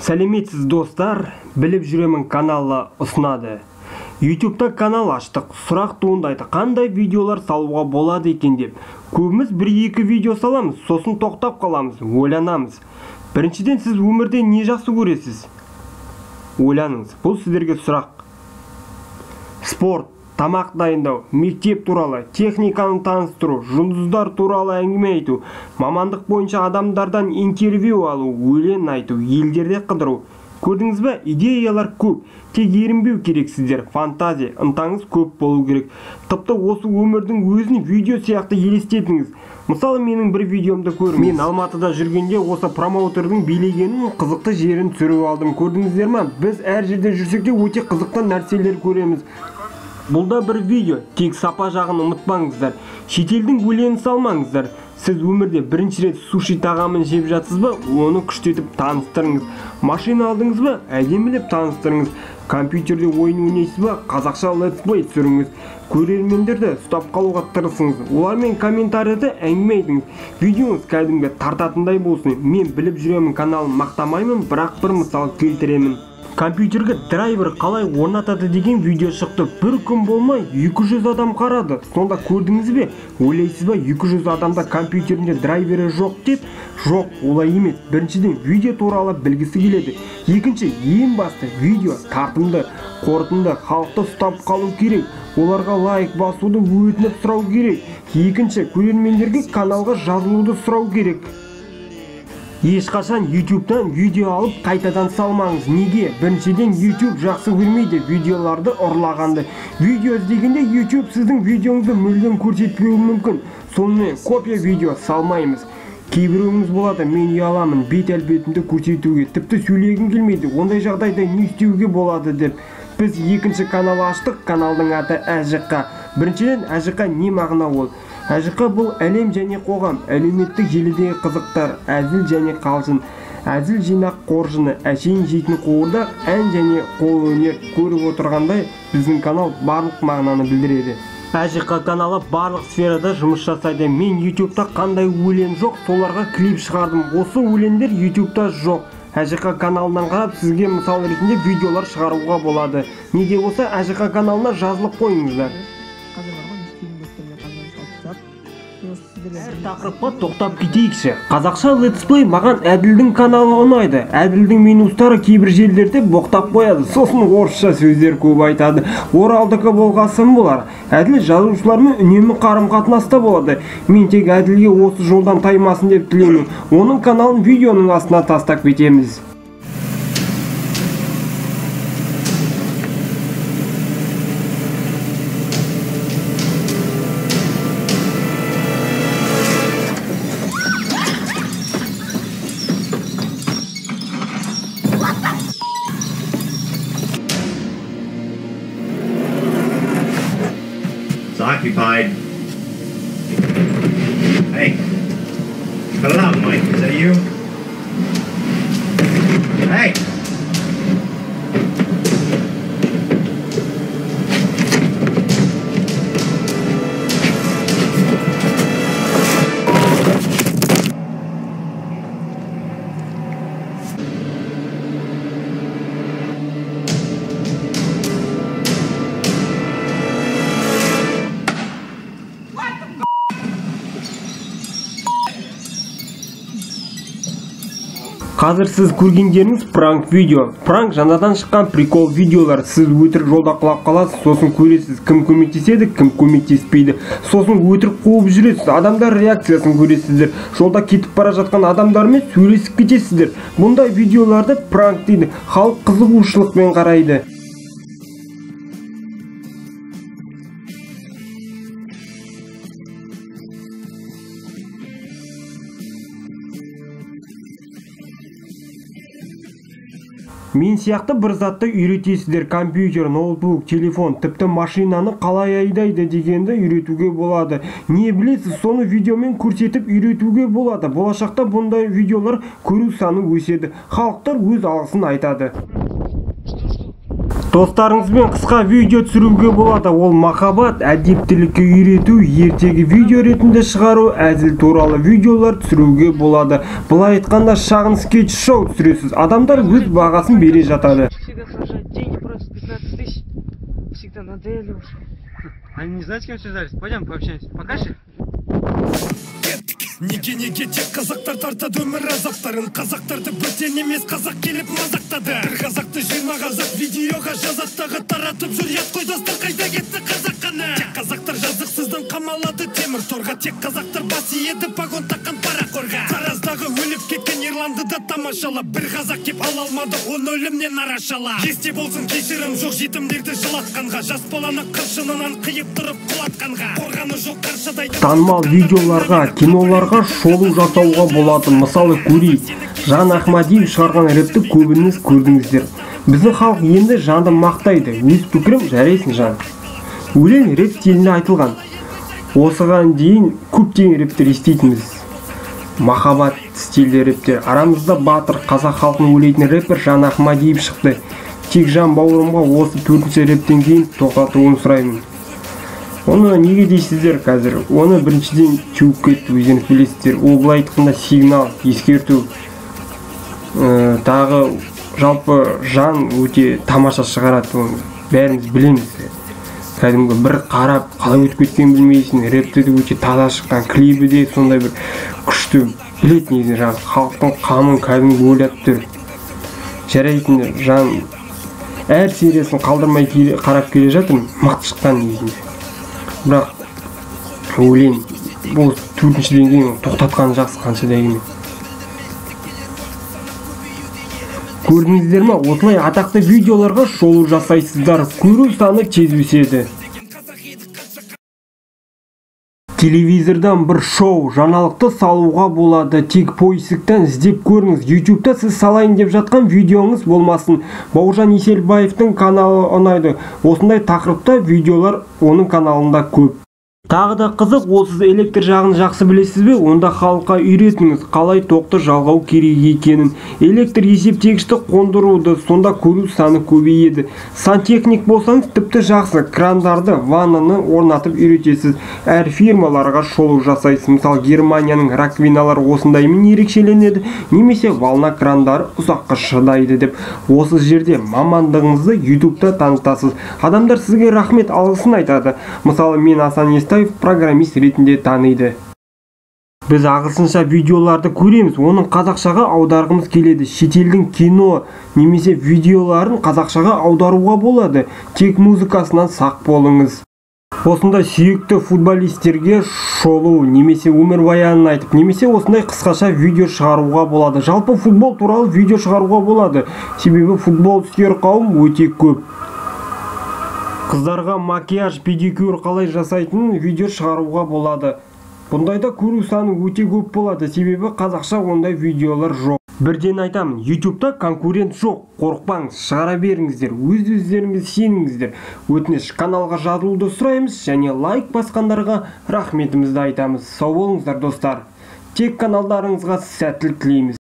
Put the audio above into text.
Сәлеметсіз достар, біліп жүремін каналы ұсынады. YouTube'да канал аштық, сұрақ туындайды, қандай видеолар салуға болады екен деп. Көбіміз 1-2 видео саламыз, сосын тоқтап қаламыз, ойланамыз. Біріншіден, сіз өмірде не жақсы көресіз? Ойланыңыз, бұл сіздерге сұрақ. Спорт, тамақ дайындау, мектеп туралы, техниканы таныстыру, жұлдыздар туралы әңгіме айту, мамандық бойынша адамдардан интервью алу, өлең айту, елдерде қыдыру. Көрдіңіз бе? Идеялар көп, тек ерінбеу керек сіздер. Фантазия, ынтаңыз көп болу керек. Тіпті осы өмірдің өзін видео сияқты елестетіңіз. Мысалы, менің бір видеомды көріңіз. Мен Алматыда жүргенде осы промоутердің билегенін қызықты жерін түсіріп алдым. Көрдіңіздер ме? Біз әр жерде жүрсек те өте қызықты нәрселер көреміз. Бұл да бір видео, тек сапа жағын ұмытпаңыздар. Шетелдің өлеңін салмаңыздар. Сіз өмірде бірінші рет суши тағамын жеп жатсыз ба, оны күштетіп таныстырыңыз. Машина алдыңыз ба, әдемілеп таныстырыңыз. Компьютерде ойын ойнайсыз ба, қазақша летсплей түсіріңіз. Көрермендерді ұстап қалуға тырысыңыз. Олармен комментарияда әңгіме айтыңыз. Видеоңыз кәдімгі тартатындай болсын. Мен біліп жүремін каналын мақтамаймын, бірақ бір мысал келтіремін. Компьютерге драйвер қалай орнатады деген видео шықты. Бір күн болмай 200 адам қарады. Сонда көрдіңіз бе? Ойлайсыз ба, 200 адамда компьютерінде драйвері жоқ деп? Жоқ, олай емес. Біріншіден, видео туралы білгісі келеді. Екінші, ең басты видео тартымды, қорытынды, халықты ұстап қалу керек. Оларға лайк басуды өтініп сұрау керек. Екінші, көрермендерге каналға жазылуды сұрау керек. Ешқашан YouTube'дан видео алып қайтадан салмаңыз. Неге? Біріншіден, YouTube жақсы көрмейді видеоларды ұрлағанды. Видео іздегенде YouTube сіздің видеоңызды мүлдем көрсетпеуі мүмкін. Сонымен копия видео салмаймыз. Кейбіреуіңіз болады, мен ұяламын, бет әлпетімді көрсетуге, тіпті сөйлегім келмейді, ондай жағдайда не істеуге болады деп. Біз екінші канал аштық, каналдың аты АЖК. Біріншіден, АЖК не мағына ол? АЖК бұл әлем және қоғам, әлеуметтік желідегі қызықтар, әзіл және қалжың, әзіл жинақ қоржыны, әшейін жейтін қуырдақ, ән және қол өнер. Көріп отырғандай, біздің канал барлық мағынаны білдіреді. АЖК каналы барлық сферада жұмыс жасайды. Мен YouTube'да қандай өлең жоқ, соларға клип шығардым. Осы өлеңдер YouTube'да жоқ. АЖК каналынан қарап, сізге мысал ретінде видеолар шығаруға болады. Неде болса, АЖК каналына жазылып қойыңыздар. Әр тақырыпқа тоқтап кетейікші. Қазақша летсплей маған Әділдің каналы ұнайды. Әділдің минустары кейбір жерлерде боқтап қояды. Сосын орысша сөздер көп айтады. Оралдікі болғасын болар. Әділ жазушылармен үнемі қарым-қатынаста болады. Мен тек Әділге осы жолдан таймасын деп тілеймін. Оның каналын видеоның астына тастап кетеміз. Occupied. Hey, cut it out, Mike. Is that you? Hey! Қазір сіз көргендеріңіз пранк видео. Пранк жаңадан шыққан прикол видеолар. Сіз өтірік жолда құлап қаласыз, сосын көресіз, кім көмектеседі, кім көмектеспейді. Сосын өтірік қуып жүресіз, адамдар реакциясын көресіздер. Жолда кетіп бара жатқан адамдармен сөйлесіп кетесіздер. Бұндай видеоларды пранк дейді. Халық қызығушылықпен қарайды. Мен сияқты бір затты үйретесіздер. Компьютер, ноутбук, телефон, тіпті машинаны қалай айдайды дегенді үйретуге болады. Не білесіз, соны видеомен көрсетіп үйретуге болады. Болашақта бұндай видеолар көру саны өседі. Халықтар өз алғысын айтады. Достарыңызбен қысқа видео түсіруге болады. Ол махаббат, әдептілікке үйрету, ертегі видео ретінде шығару, әзіл туралы видеолар түсіруге болады. Былай айтқанда шағын скетч шоу түсіресіз. Адамдар өз бағасын бере жатады. Всегда сажать деньги просто 15 тысяч. Всегда надоели уже. Они не знают, с кем связались? Пойдем пообщаемся. Покажи. Неге тек қазақтар тартады өмір азаптарын. Қазақтарды бөтен емес, қазақ келіп мазақтады. Бір қазақты 20 қазақ видеоға жазаттағы таратып жүр. Ят қой достар, қайда кетті қазақ қаны? Тек қазақтар жазықсыздан қамалады темір торға. Тек қазақтар бас иеді погон таққан парақорға. Тараздағы өліп кеткен Ерланды да тамашала. Бір қазақ кеп ала алмады, оны өлімнен арашала. Есте болсын кешірім жоқ жетімдерді жылатқанға. Жас баланы қыршынынан қиып тұрып құлатқанға. Қорғаны жоқ қаршадай. Танымал видеоларға, киноларға шолу жасауға болады. Мысалы көрейік, Жан Ахмадиев шығарған рэпті көбіңіз көрдіңіздер. Біздің халық енді Жанды мақтайды. Өз пікірім, жарайсың Жан. Өлең рэп стилінде айтылған. Осыған дейін көптеген рэптер естейтінбіз. Махаббат стилде рэптер. Арамызда батыр, қазақ халқын өлейтін рэпер Жан Ахмадиев шықты. Тек Жан бауырымға осы 4-ші рэптен кейін тоқтатуын сұраймын. Оны неге дейсіздер қазір? Оны біріншіден теуіп кетті, өздеріңіз білесіздер. Ол былай айтқанда сигнал, ескерту. Тағы жалпы Жан өте тамаша шығарады, оны бәріміз білеміз. Кәдімгі бір қарап, қалай өтіп кеткенін білмейсің. Рэпті де өте таза шыққан, клипі де сондай бір күшті. Білетін негізі Жан, халықтың қамын кәдімгі ойлап тұр. Жарайтын Жан әр сериясын қалдырмай қарап келе жатыр, мықты шыққан негізінде. Бірақ өлең бұл 4-шіден кейін тоқтатқан жақсы қанша дегенмен. Көрдіңіздер ме? Осылай атақты видеоларға шолу жасайсыздар. Көру саны тез өседі. Телевизордан бір шоу, жаңалықты салуға болады. Тек поисктен іздеп көріңіз. YouTube'да сіз салайын деп жатқан видеоңыз болмасын. Бауыржан Еселбаевтың каналы ұнайды. Осындай тақырыпта видеолар оның каналында көп. Тағы да қызық, сіз электр жағын жақсы білесіз бе? Онда халыққа үйретіңіз, қалай тоқты жалғау керек екенін. Электр есептегішті қондыруды, сонда көру саны көбейеді. Сантехник болсаңыз тіпті жақсы, крандарды, ваннаны орнатып үйретесіз. Әр фирмаларға шолу жасайсыз. Мысалы, Германияның раковиналары осындаймен ерекшеленеді, немесе волна крандары ұзаққа шыдайды деп. Осы жерде мамандығыңызды YouTube'да танытасыз. Адамдар сізге рахмет алғысын айтады. Мысалы, мен Асан Естаев программист ретінде таниды. Біз ағылшынша видеоларды көреміз, оның қазақшаға аударғымыз келеді. Шетелдің кино немесе видеоларын қазақшаға аударуға болады. Тек музыкасынан сақ болыңыз. Осындай сүйікті футболистерге шолу немесе өмірбаянын айтып, немесе осындай қысқаша видео шығаруға болады. Жалпы футбол туралы видео шығаруға болады. Себебі футбол сүйер қауым өте көп. Қыздарға макияж, педикюр қалай жасайтын видео шығаруға болады. Бұндайда көру саны өте көп болады, себебі қазақша ондай видеолар жоқ. Бірден айтамын, YouTube'да конкурент жоқ, қорықпаңыз, шығара беріңіздер, өз-өздеріңіз сеніңіздер. Өтініш, каналға жазылуды сұраймыз, және лайк басқандарға рахметімізді айтамыз. Сау болыңыздар достар. Тек каналдарыңызға сәттілік тілейміз.